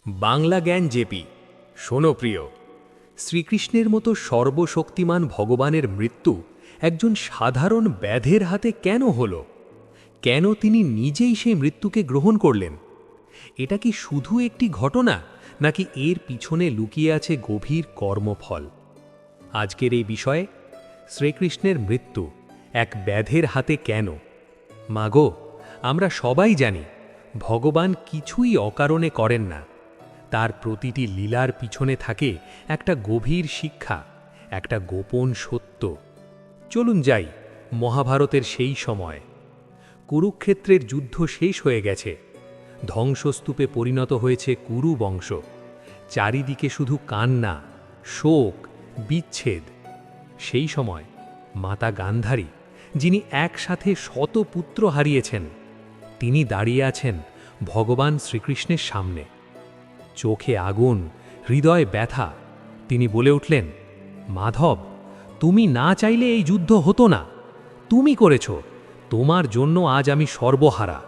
বাংলা জ্ঞান জেপি। শোনো প্রিয়, শ্রীকৃষ্ণের মতো সর্বশক্তিমান ভগবানের মৃত্যু একজন সাধারণ ব্যাধের হাতে কেন হলো? কেন তিনি নিজেই সেই মৃত্যুকে গ্রহণ করলেন? এটা কি শুধু একটি ঘটনা, নাকি এর পিছনে লুকিয়ে আছে গভীর কর্মফল? আজকের এই বিষয়ে শ্রীকৃষ্ণের মৃত্যু এক ব্যাধের হাতে কেন? মাগো, আমরা সবাই জানি ভগবান কিছুই অকারণে করেন না। তার প্রতিটি লীলার পিছনে থাকে একটা গভীর শিক্ষা, একটা গোপন সত্য। চলুন যাই মহাভারতের সেই সময়। কুরুক্ষেত্রের যুদ্ধ শেষ হয়ে গেছে, ধ্বংসস্তূপে পরিণত হয়েছে কুরু বংশ। চারিদিকে শুধু কান্না, শোক, বিচ্ছেদ। সেই সময় মাতা গান্ধারী, যিনি একসাথে শত পুত্র হারিয়েছেন, তিনি দাঁড়িয়ে আছেন ভগবান শ্রীকৃষ্ণের সামনে। চোখে আগুন, হৃদয়ে ব্যথা। তিনি বলে উঠলেন, মাধব, তুমি না চাইলে এই যুদ্ধ হতো না। তুমি করেছ, তোমার জন্য আজ আমি সর্বহারা।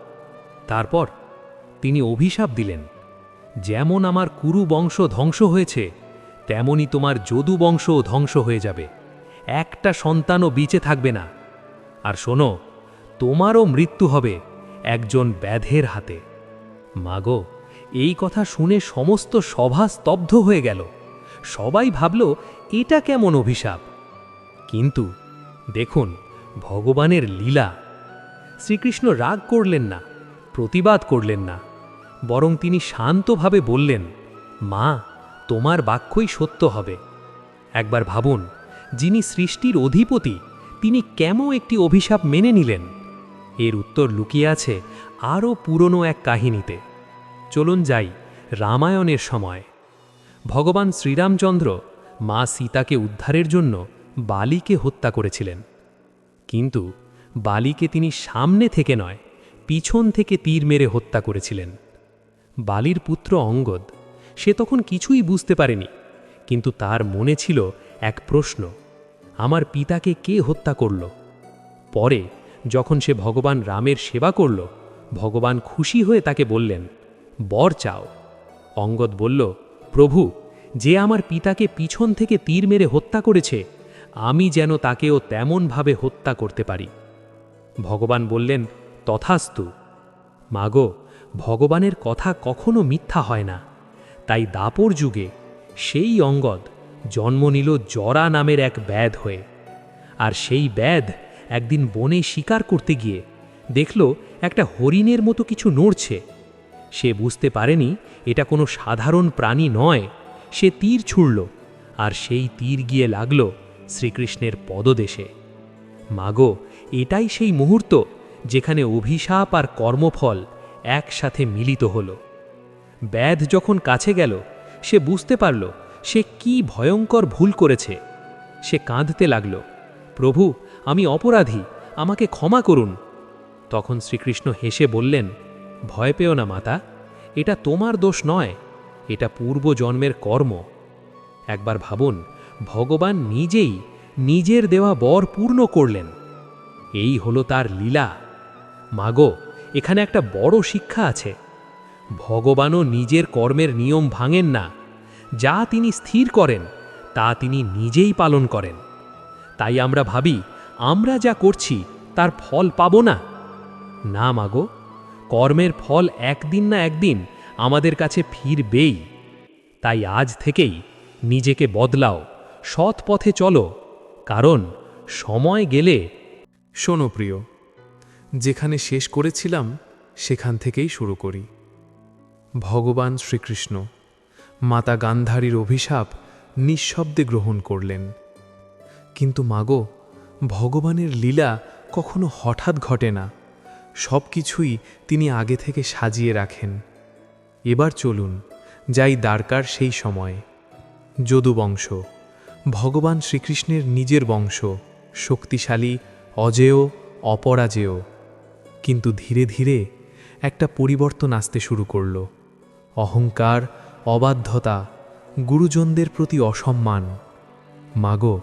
তারপর তিনি অভিশাপ দিলেন, যেমন আমার কুরু বংশ ধ্বংস হয়েছে, তেমনি তোমার যদু বংশও ধ্বংস হয়ে যাবে। একটা সন্তানও বেঁচে থাকবে না। আর শোনো, তোমারও মৃত্যু হবে একজন ব্যাধের হাতে। মাগো, এই কথা শুনে সমস্ত সভা স্তব্ধ হয়ে গেল। সবাই ভাবল, এটা কেমন অভিশাপ? কিন্তু দেখুন ভগবানের লীলা। শ্রীকৃষ্ণ রাগ করলেন না, প্রতিবাদ করলেন না, বরং তিনি শান্তভাবে বললেন, মা, তোমার বাক্যই সত্য হবে। একবার ভাবুন, যিনি সৃষ্টির অধিপতি, তিনি কেমন একটি অভিশাপ মেনে নিলেন? এর উত্তর লুকিয়ে আছে আরও পুরনো এক কাহিনীতে। চলুন যাই রামায়ণের সময়। ভগবান শ্রীরামচন্দ্র মা সীতাকে উদ্ধারের জন্য বালিকে হত্যা করেছিলেন। কিন্তু বালিকে তিনি সামনে থেকে নয়, পিছন থেকে তীর মেরে হত্যা করেছিলেন। বালির পুত্র অঙ্গদ, সে তখন কিছুই বুঝতে পারেনি, কিন্তু তার মনে ছিল এক প্রশ্ন, আমার পিতাকে কে হত্যা করল? পরে যখন সে ভগবান রামের সেবা করল, ভগবান খুশি হয়ে তাকে বললেন, বর চাও। অঙ্গদ বলল, প্রভু, যে আমার পিতাকে পিছন থেকে তীর মেরে হত্যা করেছে, আমি যেন তাকেও তেমনভাবে হত্যা করতে পারি। ভগবান বললেন, তথাস্তু। মাগো, ভগবানের কথা কখনো মিথ্যা হয় না। তাই দাপর যুগে সেই অঙ্গদ জন্ম নিল জরা নামের এক ব্যাধ হয়ে। আর সেই ব্যাধ একদিন বনে শিকার করতে গিয়ে দেখল একটা হরিণের মতো কিছু নড়ছে। সে বুঝতে পারেনি এটা কোনো সাধারণ প্রাণী নয়। সে তীর ছুঁড়ল, আর সেই তীর গিয়ে লাগল শ্রীকৃষ্ণের পদদেশে। মাগো, এটাই সেই মুহূর্ত যেখানে অভিশাপ আর কর্মফল একসাথে মিলিত হল। ব্যাধ যখন কাছে গেল, সে বুঝতে পারল সে কি ভয়ঙ্কর ভুল করেছে। সে কাঁদতে লাগল, প্রভু, আমি অপরাধী, আমাকে ক্ষমা করুন। তখন শ্রীকৃষ্ণ হেসে বললেন, ভয় পেও না মাতা, এটা তোমার দোষ নয়, এটা পূর্বজন্মের কর্ম। একবার ভাবুন, ভগবান নিজেই নিজের দেওয়া বর পূর্ণ করলেন। এই হলো তার লীলা। মাগো, এখানে একটা বড় শিক্ষা আছে। ভগবানও নিজের কর্মের নিয়ম ভাঙেন না। যা তিনি স্থির করেন, তা তিনি নিজেই পালন করেন। তাই আমরা ভাবি, আমরা যা করছি তার ফল পাব না। না মাগো, কর্মের ফল একদিন না একদিন আমাদের কাছে ফিরবেই। তাই আজ থেকেই নিজেকে বদলাও, সৎ পথে চলো, কারণ সময় গেলে। শোনো প্রিয়, যেখানে শেষ করেছিলাম সেখান থেকেই শুরু করি। ভগবান শ্রীকৃষ্ণ মাতা গান্ধারীর অভিশাপ নিঃশব্দে গ্রহণ করলেন। কিন্তু মাগো, ভগবানের লীলা কখনো হঠাৎ ঘটে না। সব কিছুই তিনি আগে থেকে সাজিয়ে রাখেন। এবার চলুন যাই দ্বারকার সেই সময়ে। যদুবংশ, ভগবান শ্রীকৃষ্ণের নিজের বংশ, শক্তিশালী, অজেয়, অপরাজেয়। কিন্তু ধীরে ধীরে একটা পরিবর্তন আসতে শুরু করল। অহংকার, অবাধ্যতা, গুরুজনদের প্রতি অসম্মান। মাগো,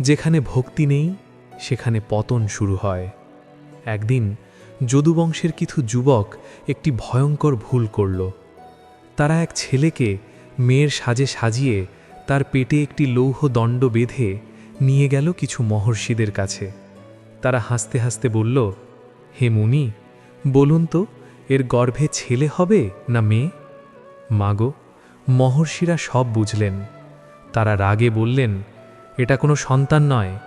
যেখানে ভক্তি নেই সেখানে পতন শুরু হয়। একদিন যদুবংশের কিছু যুবক একটি ভয়ঙ্কর ভুল করল। তারা এক ছেলেকে মেয়ের সাজে সাজিয়ে তার পেটে একটি লৌহ দণ্ড বেঁধে নিয়ে গেল কিছু মহর্ষিদের কাছে। তারা হাসতে হাসতে বলল, হে মুনি, বলুন তো এর গর্ভে ছেলে হবে না মেয়ে? মাগো, মহর্ষিরা সব বুঝলেন। তারা রাগে বললেন, এটা কোনো সন্তান নয়,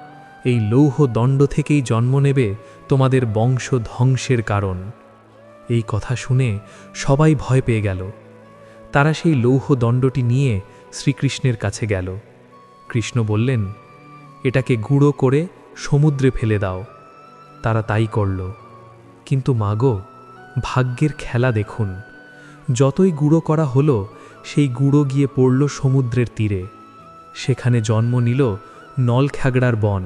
এই লৌহ দণ্ড থেকেই জন্ম নেবে তোমাদের বংশ ধ্বংসের কারণ। এই কথা শুনে সবাই ভয় পেয়ে গেল। তারা সেই লৌহ দণ্ডটি নিয়ে শ্রীকৃষ্ণের কাছে গেল। কৃষ্ণ বললেন, এটাকে গুঁড়ো করে সমুদ্রে ফেলে দাও। তারা তাই করল। কিন্তু মাগো, ভাগ্যের খেলা দেখুন, যতই গুঁড়ো করা হলো সেই গুঁড়ো গিয়ে পড়ল সমুদ্রের তীরে। সেখানে জন্ম নিল নলখ্যাগড়ার বন,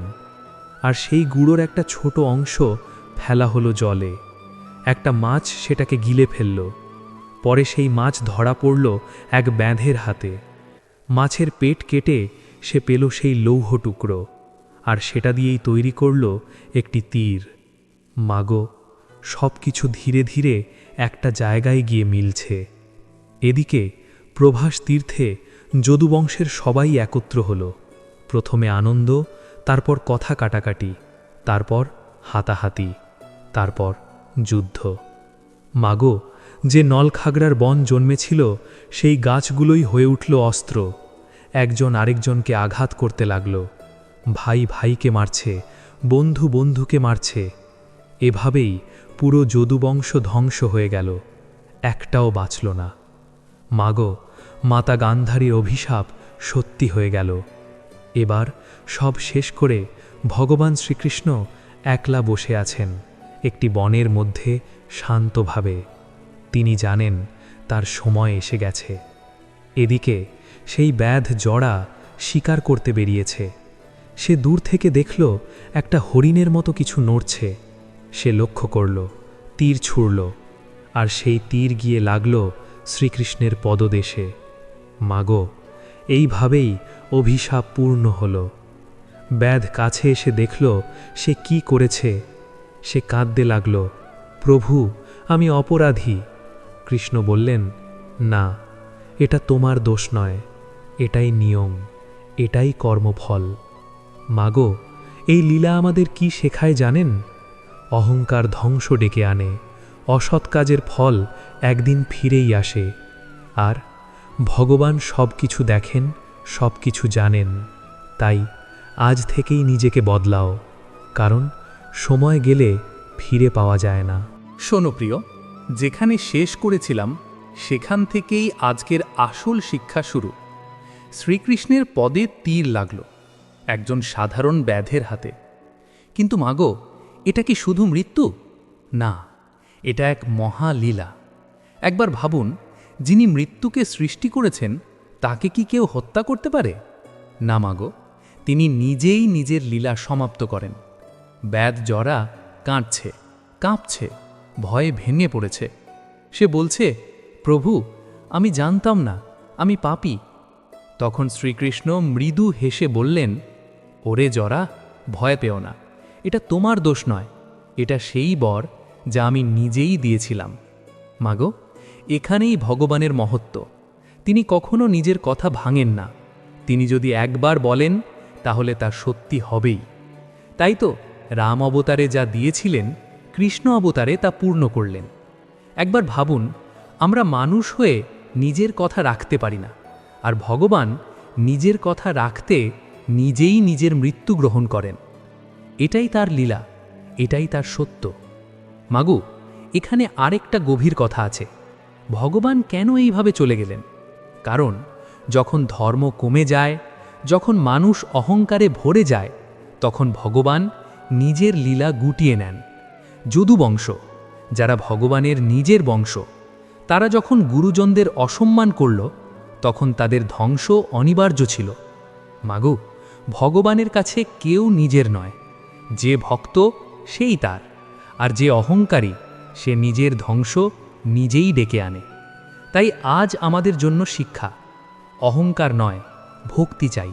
আর সেই গুঁড়োর একটা ছোট অংশ ফেলা হলো জলে। একটা মাছ সেটাকে গিলে ফেলল। পরে সেই মাছ ধরা পড়ল এক ব্যাধের হাতে। মাছের পেট কেটে সে পেল সেই লৌহ টুকরো, আর সেটা দিয়েই তৈরি করল একটি তীর। মাগো, সব কিছু ধীরে ধীরে একটা জায়গায় গিয়ে মিলছে। এদিকে প্রভাস তীর্থে যদুবংশের সবাই একত্র হল। প্রথমে আনন্দ, তারপর কথা কাটাকাটি, তারপর হাতাহাতি, তারপর যুদ্ধ। মাগো, যে নলখাগড়ার বন জন্মেছিল সেই গাছগুলোই হয়ে উঠল অস্ত্র। একজন আরেকজনকে আঘাত করতে লাগল। ভাই ভাইকে মারছে, বন্ধু বন্ধুকে মারছে। এভাবেই পুরো যদুবংশ ধ্বংস হয়ে গেল, একটাও বাঁচল না। মাগো, মাতা গান্ধারীর অভিশাপ সত্যি হয়ে গেল। এবার সব শেষ করে ভগবান শ্রীকৃষ্ণ একলা বসে আছেন একটি বনের মধ্যে শান্তভাবে। তিনি জানেন তার সময় এসে গেছে। এদিকে সেই ব্যাধ জড়া শিকার করতে বেরিয়েছে। সে দূর থেকে দেখল একটা হরিণের মতো কিছু নড়ছে। সে লক্ষ্য করল, তীর ছুঁড়ল, আর সেই তীর গিয়ে লাগল শ্রীকৃষ্ণের পদদেশে। মাগো, এইভাবেই অভিশাপ পূর্ণ হল। ব্যাধ কাছে এসে দেখল সে কি করেছে। সে কাঁদতে লাগল, প্রভু, আমি অপরাধী। কৃষ্ণ বললেন, না, এটা তোমার দোষ নয়, এটাই নিয়ম, এটাই কর্মফল। মাগো, এই লীলা আমাদের কি শেখায় জানেন? অহংকার ধ্বংস ডেকে আনে, অসৎ কাজের ফল একদিন ফিরেই আসে। আর ভগবান সব কিছু দেখেন, সব কিছু জানেন। তাই আজ থেকেই নিজেকে বদলাও, কারণ সময় গেলে ফিরে পাওয়া যায় না। শোনো প্রিয়, যেখানে শেষ করেছিলাম সেখান থেকেই আজকের আসল শিক্ষা শুরু। শ্রীকৃষ্ণের পদে তীর লাগল একজন সাধারণ ব্যাধের হাতে। কিন্তু মাগো, এটা কি শুধু মৃত্যু? না, এটা এক মহালীলা। একবার ভাবুন, যিনি মৃত্যুকে সৃষ্টি করেছেন তাকে কি কেউ হত্যা করতে পারে? না মাগো, তিনি নিজেই নিজের লীলা সমাপ্ত করেন। ব্যাধ জরা কাঁদছে, কাঁপছে, ভয়ে ভেঙে পড়েছে। সে বলছে, প্রভু, আমি জানতাম না, আমি পাপী। তখন শ্রীকৃষ্ণ মৃদু হেসে বললেন, ওরে জরা, ভয় পেও না, এটা তোমার দোষ নয়, এটা সেই বর যা আমি নিজেই দিয়েছিলাম। মাগো, এখানেই ভগবানের মহত্ব। তিনি কখনো নিজের কথা ভাঙেন না। তিনি যদি একবার বলেন তাহলে তা সত্যি হবেই। তাই তো রাম অবতারে যা দিয়েছিলেন, কৃষ্ণ অবতারে তা পূর্ণ করলেন। একবার ভাবুন, আমরা মানুষ হয়ে নিজের কথা রাখতে পারি না, আর ভগবান নিজের কথা রাখতে নিজেই নিজের মৃত্যু গ্রহণ করেন। এটাই তার লীলা, এটাই তার সত্য। মাগু, এখানে আরেকটা গভীর কথা আছে। ভগবান কেন এইভাবে চলে গেলেন? কারণ যখন ধর্ম কমে যায়, যখন মানুষ অহংকারে ভরে যায়, তখন ভগবান নিজের লীলা গুটিয়ে নেন। যদুবংশ, যারা ভগবানের নিজের বংশ, তারা যখন গুরুজনদের অসম্মান করল, তখন তাদের ধ্বংস অনিবার্য ছিল। মাগু, ভগবানের কাছে কেউ নিজের নয়। যে ভক্ত সেই তার, আর যে অহংকারী সে নিজের ধ্বংস নিজেই ডেকে আনে। তাই আজ আমাদের জন্য শিক্ষা, অহংকার নয়, ভক্তি চাই।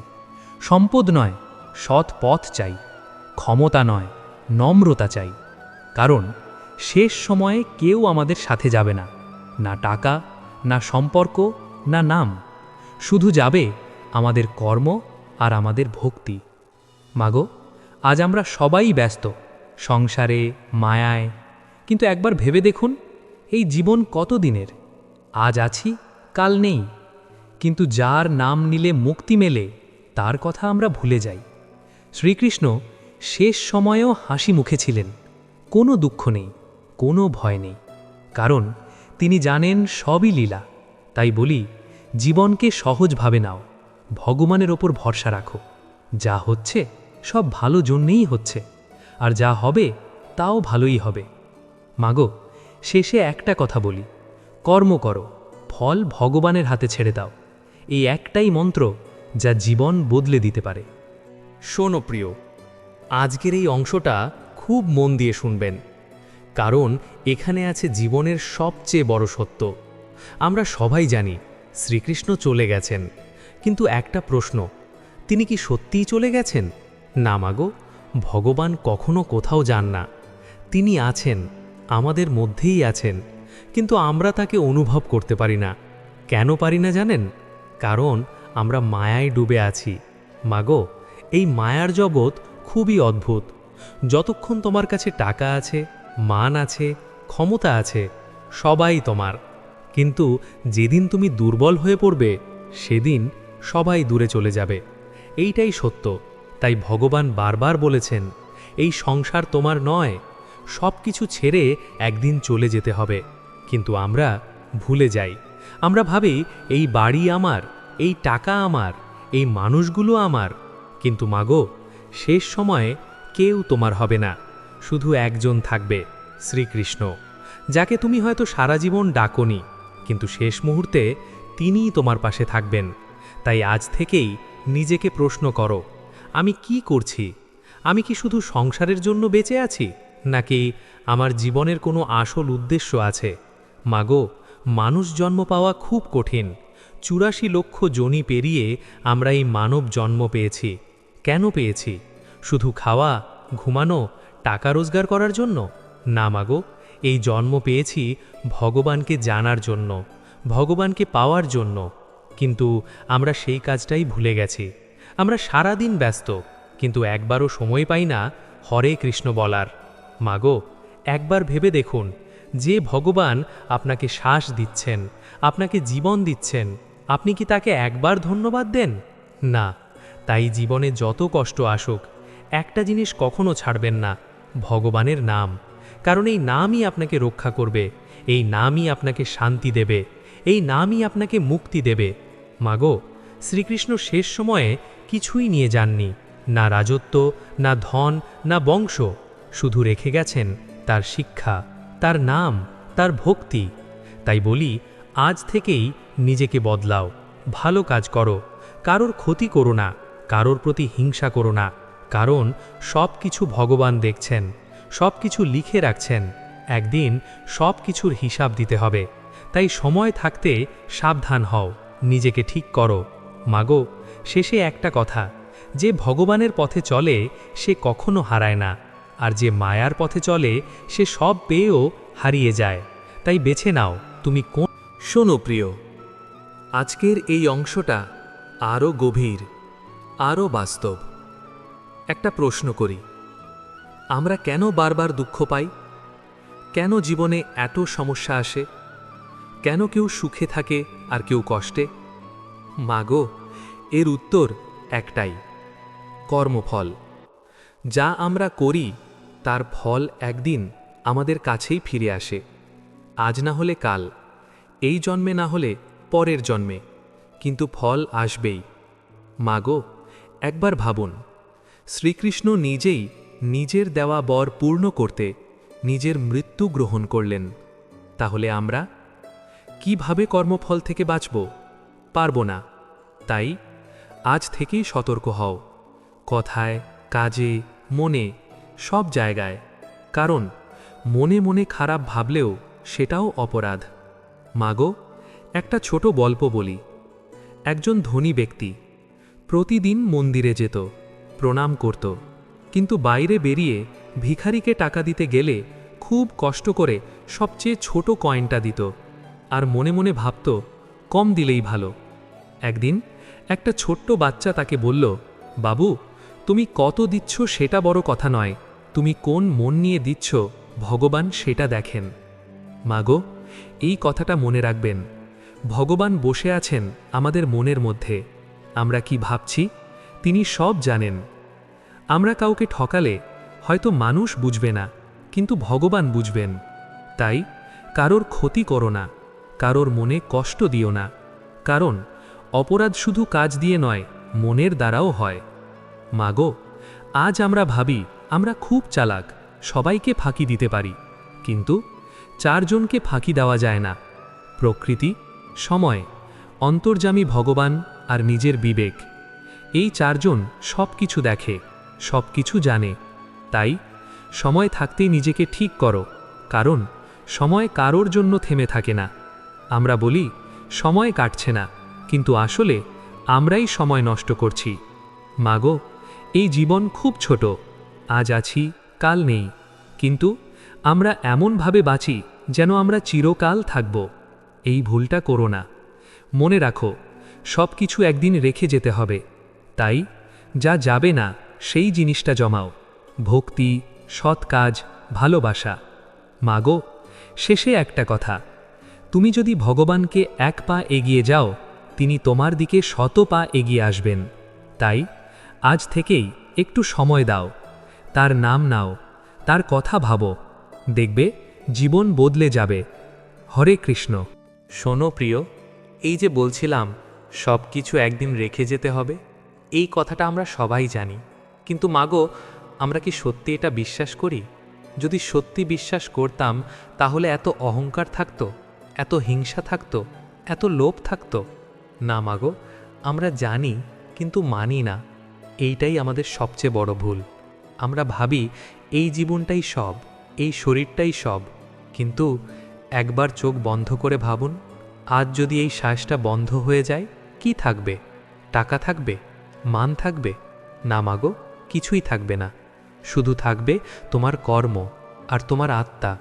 সম্পদ নয়, সৎ পথ চাই। ক্ষমতা নয়, নম্রতা চাই। কারণ শেষ সময়ে কেউ আমাদের সাথে যাবে না, না টাকা, না সম্পর্ক, না নাম। শুধু যাবে আমাদের কর্ম আর আমাদের ভক্তি। মাগো, আজ আমরা সবাই ব্যস্ত সংসারে, মায়ায়, কিন্তু একবার ভেবে দেখুন, এই জীবন কত দিনের? আজ আছি, কাল নেই। কিন্তু যার নাম নিলে মুক্তি মেলে, তার কথা আমরা ভুলে যাই। শ্রীকৃষ্ণ শেষ সময়েও হাসি মুখে ছিলেন, কোনো দুঃখ নেই, কোনো ভয় নেই, কারণ তিনি জানেন সবই লীলা। তাই বলি, জীবনকে সহজভাবে নাও, ভগবানের ওপর ভরসা রাখো। যা হচ্ছে সব ভালো জন্যেই হচ্ছে, আর যা হবে তাও ভালোই হবে। মাগো, শেষে একটা কথা বলি, কর্ম করো, ফল ভগবানের হাতে ছেড়ে দাও। এই একটাই মন্ত্র যা জীবন বদলে দিতে পারে। শোনো প্রিয়, আজকের এই অংশটা খুব মন দিয়ে শুনবেন, কারণ এখানে আছে জীবনের সবচেয়ে বড় সত্য। আমরা সবাই জানি শ্রীকৃষ্ণ চলে গেছেন, কিন্তু একটা প্রশ্ন, তিনি কি সত্যিই চলে গেছেন? না মাগো, ভগবান কখনো কোথাও যান না। তিনি আছেন, আমাদের মধ্যেই আছেন, কিন্তু আমরা তাকে অনুভব করতে পারি না। কেন পারি না জানেন? কারণ আমরা মায়ায় ডুবে আছি। মাগো, এই মায়ার জগৎ খুবই অদ্ভুত। যতক্ষণ তোমার কাছে টাকা আছে, মান আছে, ক্ষমতা আছে, সবাই তোমার। কিন্তু যেদিন তুমি দুর্বল হয়ে পড়বে, সেদিন সবাই দূরে চলে যাবে। এইটাই সত্য। তাই ভগবান বারবার বলেছেন, এই সংসার তোমার নয়, সব কিছু ছেড়ে একদিন চলে যেতে হবে। কিন্তু আমরা ভুলে যাই। আমরা ভাবি এই বাড়ি আমার, এই টাকা আমার, এই মানুষগুলো আমার। কিন্তু মাগো, শেষ সময়ে কেউ তোমার হবে না, শুধু একজন থাকবে, শ্রীকৃষ্ণ, যাকে তুমি হয়তো সারা জীবন ডাকোনি, কিন্তু শেষ মুহূর্তে তিনিই তোমার পাশে থাকবেন। তাই আজ থেকেই নিজেকে প্রশ্ন করো, আমি কি করছি? আমি কি শুধু সংসারের জন্য বেঁচে আছি, নাকি আমার জীবনের কোনো আসল উদ্দেশ্য আছে? মাগো, মানুষ জন্ম পাওয়া খুব কঠিন। ৮৪ লক্ষ যোনি পেরিয়ে আমরা এই মানব জন্ম পেয়েছি। কেন পেয়েছি? শুধু খাওয়া, ঘুমানো, টাকা রোজগার করার জন্য? না মাগো, এই জন্ম পেয়েছি ভগবানকে জানার জন্য, ভগবানকে পাওয়ার জন্য। কিন্তু আমরা সেই কাজটাই ভুলে গেছি। আমরা সারা দিন ব্যস্ত, কিন্তু একবারও সময় পাই না হরে কৃষ্ণ বলার। মাগো, একবার ভেবে দেখুন, যে ভগবান আপনাকে শ্বাস দিচ্ছেন, আপনাকে জীবন দিচ্ছেন, আপনি কি তাকে একবার ধন্যবাদ দেন? না। তাই জীবনে যত কষ্ট আসুক, একটা জিনিস কখনো ছাড়বেন না, ভগবানের নাম। কারণ এই নামই আপনাকে রক্ষা করবে, এই নামই আপনাকে শান্তি দেবে, এই নামই আপনাকে মুক্তি দেবে। মাগো, শ্রীকৃষ্ণ শেষ সময়ে কিছুই নিয়ে যাননি, না রাজত্ব, না ধন, না বংশ, শুধু রেখে গেছেন তার শিক্ষা, তার নাম, তার ভক্তি। তাই বলি, আজ থেকেই নিজেকে বদলাও, ভালো কাজ করো, কারোর ক্ষতি করো না, কারোর প্রতি হিংসা করো না, কারণ সব কিছু ভগবান দেখছেন, সব কিছু লিখে রাখছেন। একদিন সব কিছুর হিসাব দিতে হবে। তাই সময় থাকতে সাবধান হও, নিজেকে ঠিক করো। মাগো, শেষে একটা কথা, যে ভগবানের পথে চলে সে কখনো হারায় না, আর যে মায়ার পথে চলে সে সব পেয়েও হারিয়ে যায়। তাই বেছে নাও তুমি কোন। শোনো প্রিয়, আজকের এই অংশটা আরও গভীর, আরও বাস্তব। একটা প্রশ্ন করি, আমরা কেন বারবার দুঃখ পাই? কেন জীবনে এত সমস্যা আসে? কেন কেউ সুখে থাকে আর কেউ কষ্টে? মাগো, এর উত্তর একটাই, কর্মফল। যা আমরা করি তার ফল একদিন আমাদের কাছেই ফিরে আসে। আজ না হলে কাল, এই জন্মে না হলে পরের জন্মে, কিন্তু ফল আসবেই। মাগো, একবার ভাবুন, শ্রীকৃষ্ণ নিজেই নিজের দেওয়া বর পূর্ণ করতে নিজের মৃত্যু গ্রহণ করলেন। তাহলে আমরা কিভাবে কর্মফল থেকে বাঁচব? পারব না। তাই আজ থেকেই সতর্ক হও, কথায়, কাজে, মনে, সব জায়গায়। কারণ মনে মনে খারাপ ভাবলেও সেটাও অপরাধ। মাগো, একটা ছোট গল্প বলি। একজন ধনী ব্যক্তি প্রতিদিন মন্দিরে যেত, প্রণাম করত, কিন্তু বাইরে বেরিয়ে ভিখারিকে টাকা দিতে গেলে খুব কষ্ট করে সবচেয়ে ছোট কয়েনটা দিত। আর মনে মনে ভাবত কম দিলেই ভালো। একদিন একটা ছোট্ট বাচ্চা তাকে বলল, বাবু, তুমি কত দিচ্ছ সেটা বড় কথা নয়, তুমি কোন মন নিয়ে দিচ্ছ ভগবান সেটা দেখেন। মাগো, এই কথাটা মনে রাখবেন, ভগবান বসে আছেন আমাদের মনের মধ্যে। আমরা কি ভাবছি তিনি সব জানেন। আমরা কাউকে ঠকালে হয়তো মানুষ বুঝবে না, কিন্তু ভগবান বুঝবেন। তাই কারোর ক্ষতি করো না, কারোর মনে কষ্ট দিও না, কারণ অপরাধ শুধু কাজ দিয়ে নয়, মনের দ্বারাও হয়। মাগো, আজ আমরা ভাবি আমরা খুব চালাক, সবাইকে ফাঁকি দিতে পারি, কিন্তু চারজনকে ফাঁকি দেওয়া যায় না: প্রকৃতি, সময়, অন্তর্যামী ভগবান আর নিজের বিবেক। এই চারজন সব কিছু দেখে, সব কিছু জানে। তাই সময় থাকতেই নিজেকে ঠিক করো, কারণ সময় কারোর জন্য থেমে থাকে না। আমরা বলি সময় কাটছে না, কিন্তু আসলে আমরাই সময় নষ্ট করছি। মাগো, এই জীবন খুব ছোট, আজ আছি কাল নেই, কিন্তু আমরা এমনভাবে বাঁচি যেন আমরা চিরকাল থাকব। এই ভুলটা করো না। মনে রাখো, সব কিছু একদিন রেখে যেতে হবে, তাই যা যাবে না সেই জিনিসটা জমাও: ভক্তি, সৎ কাজ, ভালোবাসা। মাগো, শেষে একটা কথা, তুমি যদি ভগবানকে এক পা এগিয়ে যাও, তিনি তোমার দিকে 100 পা এগিয়ে আসবেন। তাই আজ থেকেই একটু সময় দাও, তার নাম নাও, তার কথা ভাবো, দেখবে জীবন বদলে যাবে। হরে কৃষ্ণ। শোনো প্রিয়, এই যে বলছিলাম সব কিছু একদিন রেখে যেতে হবে, এই কথাটা আমরা সবাই জানি, কিন্তু মাগো, আমরা কি সত্যি এটা বিশ্বাস করি? যদি সত্যি বিশ্বাস করতাম, তাহলে এত অহংকার থাকতো, এত হিংসা থাকতো, এত লোভ থাকতো না। মাগো, আমরা জানি কিন্তু মানি না, এইটাই আমাদের সবচেয়ে বড় ভুল। আমরা ভাবি এই জীবনটাই সব, এই শরীরটাই সব, কিন্তু একবার চোখ বন্ধ করে ভাবুন, আজ যদি এই শ্বাসটা বন্ধ হয়ে যায়, কি থাকবে? টাকা থাকবে? মান থাকবে? না মাগো, কিছুই থাকবে না। শুধু থাকবে তোমার কর্ম আর তোমার আত্মা।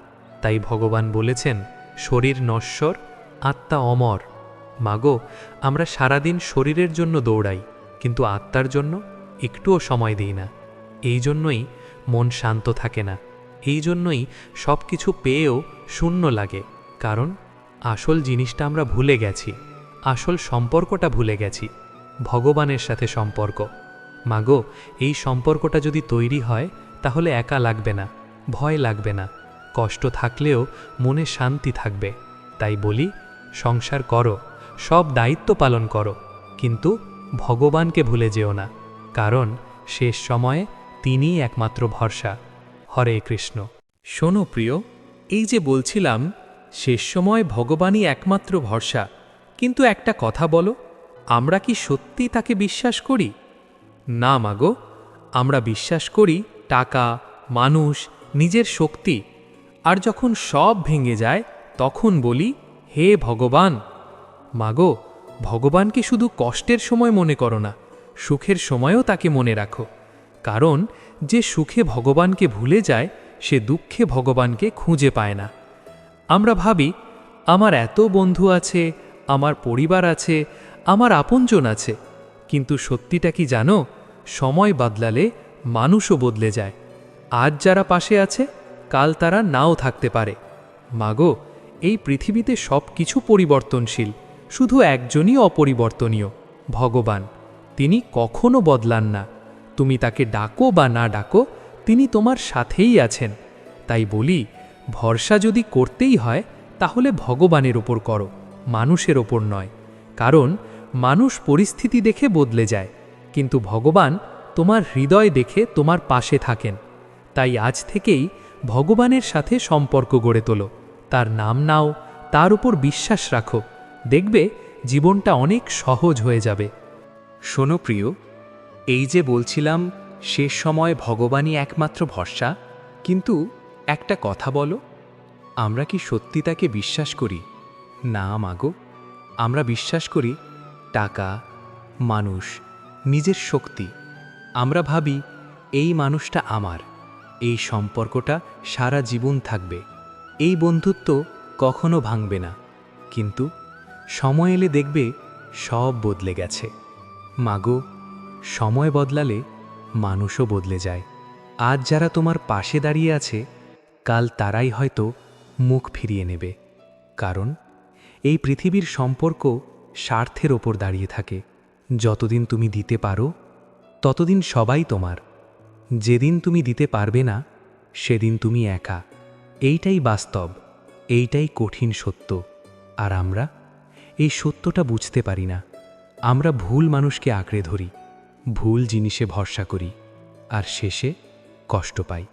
তাই ভগবান বলেছেন, শরীর নশ্বর, আত্মা অমর। মাগো, আমরা সারাদিন শরীরের জন্য দৌড়াই, কিন্তু আত্মার জন্য একটুও সময় দিই না। এই জন্যই মন শান্ত থাকে না, এই জন্যই সব কিছু পেয়েও শূন্য লাগে, কারণ আসল জিনিসটা আমরা ভুলে গেছি, আসল সম্পর্কটা ভুলে গেছি, ভগবানের সাথে সম্পর্ক। মাগো, এই সম্পর্কটা যদি তৈরি হয়, তাহলে একা লাগবে না, ভয় লাগবে না, কষ্ট থাকলেও মনে শান্তি থাকবে। তাই বলি, সংসার করো, সব দায়িত্ব পালন করো, কিন্তু ভগবানকে ভুলে যেও না, কারণ শেষ সময়ে তিনিই একমাত্র ভরসা। হরে কৃষ্ণ। শোনো প্রিয়, এই যে বলছিলাম শেষ সময় ভগবানই একমাত্র ভরসা, কিন্তু একটা কথা বলো, আমরা কি সত্যি তাকে বিশ্বাস করি? না মাগো, আমরা বিশ্বাস করি টাকা, মানুষ, নিজের শক্তি। আর যখন সব ভেঙে যায়, তখন বলি, হে ভগবান। মাগো, ভগবানকে শুধু কষ্টের সময় মনে করো না, সুখের সময়ও তাকে মনে রাখো, কারণ যে সুখে ভগবানকে ভুলে যায়, সে দুঃখে ভগবানকে খুঁজে পায় না। আমরা ভাবি আমার এত বন্ধু আছে, আমার পরিবার আছে, আমার আপনজন আছে, কিন্তু সত্যিটা কি জানো? সময় বদলালে মানুষও বদলে যায়। আজ যারা পাশে আছে, কাল তারা নাও থাকতে পারে। মাগো, এই পৃথিবীতে সব কিছু পরিবর্তনশীল, শুধু একজনই অপরিবর্তনীয়, ভগবান। তিনি কখনো বদলান না। তুমি তাকে ডাকো বা না ডাকো, তিনি তোমার সাথেই আছেন। তাই বলি, ভরসা যদি করতেই হয়, তাহলে ভগবানের ওপর করো, মানুষের ওপর নয়, কারণ মানুষ পরিস্থিতি দেখে বদলে যায়, কিন্তু ভগবান তোমার হৃদয় দেখে তোমার পাশে থাকেন। তাই আজ থেকেই ভগবানের সাথে সম্পর্ক গড়ে তোলো, তার নাম নাও, তার উপর বিশ্বাস রাখো, দেখবে জীবনটা অনেক সহজ হয়ে যাবে। শোনো প্রিয়, এই যে বলছিলাম শেষ সময় ভগবানই একমাত্র ভরসা, কিন্তু একটা কথা বলো, আমরা কি সত্যি তাকে বিশ্বাস করি? না মাগো, আমরা বিশ্বাস করি টাকা, মানুষ, নিজের শক্তি। আমরা ভাবি এই মানুষটা আমার, এই সম্পর্কটা সারা জীবন থাকবে, এই বন্ধুত্ব কখনো ভাঙবে না। কিন্তু সময় এলে দেখবে সব বদলে গেছে। মাগো, সময় বদলালে মানুষও বদলে যায়। আজ যারা তোমার পাশে দাঁড়িয়ে আছে, কাল তারাই হয়তো মুখ ফিরিয়ে নেবে। কারণ এই পৃথিবীর সম্পর্ক স্বার্থের ওপর দাঁড়িয়ে থাকে। যতদিন তুমি দিতে পারো ততদিন সবাই তোমার। যেদিন তুমি দিতে পারবে না সেদিন তুমি একা। এইটাই বাস্তব, এইটাই কঠিন সত্য। আর আমরা এই সত্যটা বুঝতে পারি না। আমরা ভুল মানুষকে আঁকড়ে ধরি, ভুল জিনিসে ভরসা করি, আর শেষে কষ্ট পাই।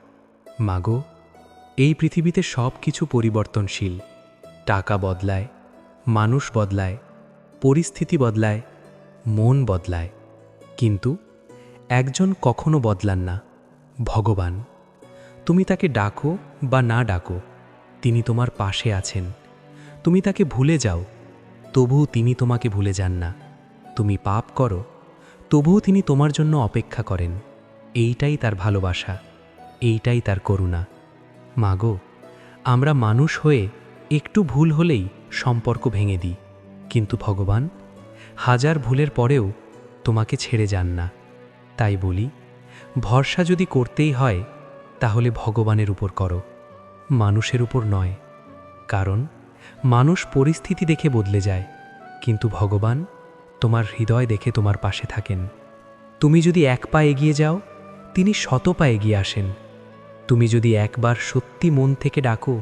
মাগো, এই পৃথিবীতে সব কিছু পরিবর্তনশীল। টাকা বদলায়, মানুষ বদলায়, পরিস্থিতি বদলায়, মন বদলায়, কিন্তু একজন কখনো বদলান না, ভগবান। তুমি তাকে ডাকো বা না ডাকো, তিনি তোমার পাশে আছেন। তুমি তাকে ভুলে যাও, তবুও তিনি তোমাকে ভুলে যান না। তুমি পাপ করো, তবুও তিনি তোমার জন্য অপেক্ষা করেন। এইটাই তার ভালোবাসা, এইটাই তার করুণা। মাগো, আমরা মানুষ হয়ে একটু ভুল হলেই সম্পর্ক ভেঙে দিই, কিন্তু ভগবান হাজার ভুলের পরেও তোমাকে ছেড়ে যান না। তাই বলি, ভরসা যদি করতেই হয় তাহলে ভগবানের উপর করো, মানুষের উপর নয়। কারণ মানুষ পরিস্থিতি দেখে বদলে যায়, কিন্তু ভগবান তোমার হৃদয় দেখে তোমার পাশে থাকেন। তুমি যদি এক পা এগিয়ে যাও, তিনি 100 পা এগিয়ে আসেন। তুমি যদি একবার সত্যি মন থেকে ডাকো,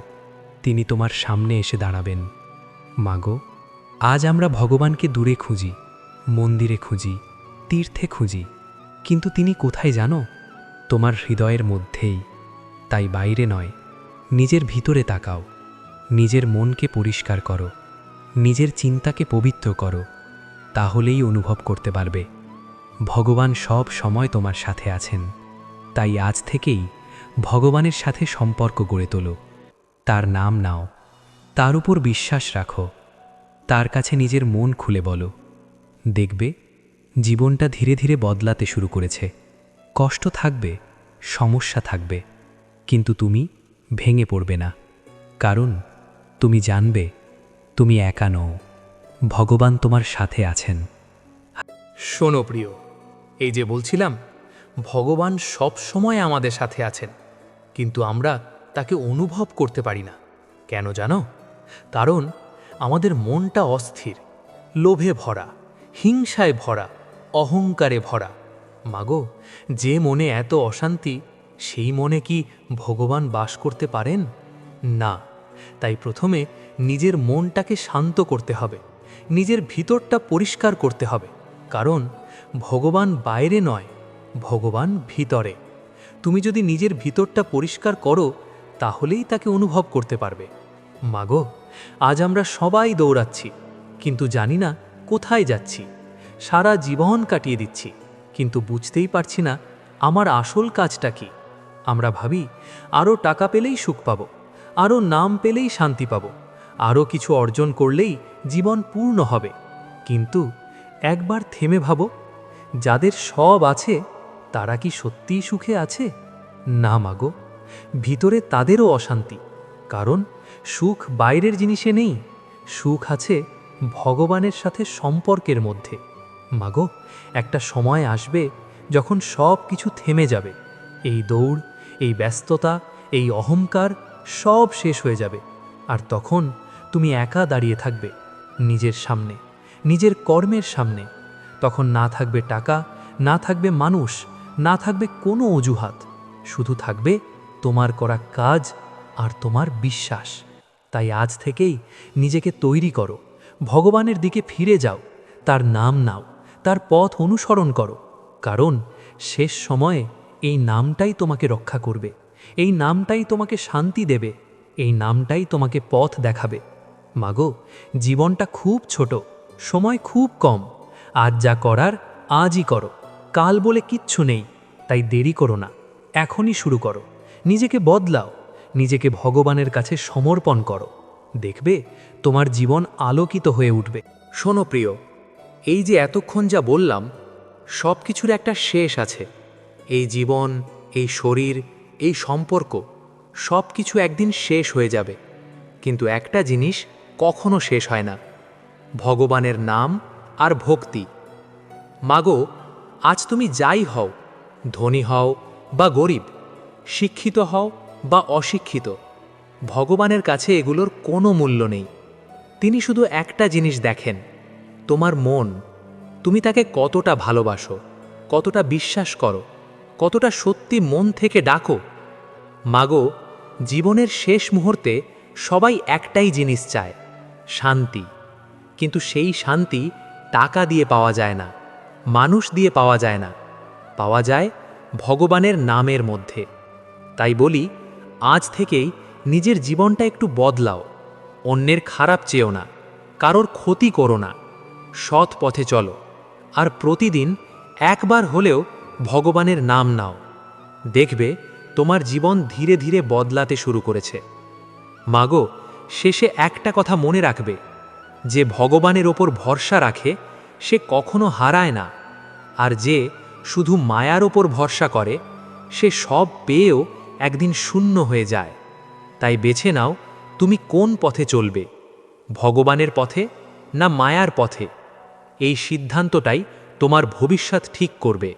তিনি তোমার সামনে এসে দাঁড়াবেন। মাগো, আজ আমরা ভগবানকে দূরে খুঁজি, মন্দিরে খুঁজি, তীর্থে খুঁজি, কিন্তু তিনি কোথায় জানো? তোমার হৃদয়ের মধ্যেই। তাই বাইরে নয়, নিজের ভিতরে তাকাও, নিজের মনকে পরিষ্কার করো, নিজের চিন্তাকে পবিত্র করো, তাহলেই অনুভব করতে পারবে ভগবান সব সময় তোমার সাথে আছেন। তাই আজ থেকেই ভগবানের সাথে সম্পর্ক গড়ে তোলো, তার নাম নাও, তার উপর বিশ্বাস রাখো, তার কাছে নিজের মন খুলে বলো। দেখবে জীবনটা ধীরে ধীরে বদলাতে শুরু করেছে। কষ্ট থাকবে, সমস্যা থাকবে, কিন্তু তুমি ভেঙে পড়বে না। কারণ তুমি জানবে তুমি একা নও, ভগবান তোমার সাথে আছেন। শোনো প্রিয়, এই যে বলছিলাম, ভগবান সব সময় আমাদের সাথে আছেন, কিন্তু আমরা তাকে অনুভব করতে পারি না। কেন জানো? কারণ আমাদের মনটা অস্থির, লোভে ভরা, হিংসায় ভরা, অহংকারে ভরা। মাগো, যে মনে এত অশান্তি, সেই মনে কি ভগবান বাস করতে পারেন? না। তাই প্রথমে নিজের মনটাকে শান্ত করতে হবে, নিজের ভিতরটা পরিষ্কার করতে হবে। কারণ ভগবান বাইরে নয়, ভগবান ভিতরে। তুমি যদি নিজের ভিতরটা পরিষ্কার করো, তাহলেই তাকে অনুভব করতে পারবে। মাগো, আজ আমরা সবাই দৌড়াচ্ছি, কিন্তু জানি না কোথায় যাচ্ছি। সারা জীবন কাটিয়ে দিচ্ছি, কিন্তু বুঝতেই পারছি না আমার আসল কাজটা কি। আমরা ভাবি আরও টাকা পেলেই সুখ পাব, আরও নাম পেলেই শান্তি পাব, আরও কিছু অর্জন করলেই জীবন পূর্ণ হবে। কিন্তু একবার থেমে ভাবো, যাদের সব আছে তারা কি সত্যিই সুখে আছে? না মাগো, ভিতরে তাদেরও অশান্তি। কারণ সুখ বাইরের জিনিসে নেই, সুখ আছে ভগবানের সাথে সম্পর্কের মধ্যে। মাগো, একটা সময় আসবে যখন সব কিছু থেমে যাবে। এই দৌড়, এই ব্যস্ততা, এই অহংকার সব শেষ হয়ে যাবে। আর তখন তুমি একা দাঁড়িয়ে থাকবে নিজের সামনে, নিজের কর্মের সামনে। তখন না থাকবে টাকা, না থাকবে মানুষ, না থাকবে কোনো অজুহাত, শুধু থাকবে তোমার করা কাজ আর তোমার বিশ্বাস। তাই আজ থেকেই নিজেকে তৈরি করো, ভগবানের দিকে ফিরে যাও, তার নাম নাও, তার পথ অনুসরণ করো। কারণ শেষ সময়ে এই নামটাই তোমাকে রক্ষা করবে, এই নামটাই তোমাকে শান্তি দেবে, এই নামটাই তোমাকে পথ দেখাবে। মাগো, জীবনটা খুব ছোট, সময় খুব কম। আজ যা করার আজই করো, কাল বলে কিচ্ছু নেই। তাই দেরি করো না, এখনই শুরু করো। নিজেকে বদলাও, নিজেকে ভগবানের কাছে সমর্পণ করো। দেখবে তোমার জীবন আলোকিত হয়ে উঠবে। শোনো প্রিয়, এই যে এতক্ষণ যা বললাম, সব কিছুর একটা শেষ আছে। এই জীবন, এই শরীর, এই সম্পর্ক, সব কিছু একদিন শেষ হয়ে যাবে। কিন্তু একটা জিনিস কখনো শেষ হয় না। ভগবানের নাম আর ভক্তি। মাগো, আজ তুমি যাই হও, ধনী হও বা গরিব, শিক্ষিত হও বা অশিক্ষিত, ভগবানের কাছে এগুলোর কোনো মূল্য নেই। তিনি শুধু একটা জিনিস দেখেন, তোমার মন। তুমি তাকে কতটা ভালোবাসো, কতটা বিশ্বাস করো, কতটা সত্যি মন থেকে ডাকো। মাগো, জীবনের শেষ মুহূর্তে সবাই একটাই জিনিস চায়, শান্তি। কিন্তু সেই শান্তি টাকা দিয়ে পাওয়া যায় না, মানুষ দিয়ে পাওয়া যায় না, পাওয়া যায় ভগবানের নামের মধ্যে। তাই বলি, আজ থেকেই নিজের জীবনটা একটু বদলাও। অন্যের খারাপ চেয়েও না, কারোর ক্ষতি করো না, সৎ পথে চলো। আর প্রতিদিন একবার হলেও ভগবানের নাম নাও। দেখবে তোমার জীবন ধীরে ধীরে বদলাতে শুরু করেছে। মাগো, শেষে একটা কথা মনে রাখবে, যে ভগবানের ওপর ভরসা রাখে সে কখনো হারায় না, আর যে শুধু মায়ার ওপর ভরসা করে সে সব পেয়েও একদিন শূন্য হয়ে যায়। তাই বেছে নাও তুমি কোন পথে চলবে, ভগবানের পথে না মায়ার পথে। এই সিদ্ধান্তটাই তোমার ভবিষ্যৎ ঠিক করবে।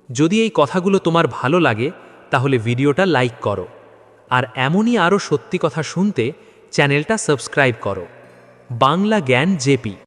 যদি এই কথাগুলো তোমার ভালো লাগে তাহলে ভিডিওটা লাইক করো, আর এমনই আরও সত্যি কথা শুনতে চ্যানেলটা সাবস্ক্রাইব করো। বাংলা জ্ঞান জেপি।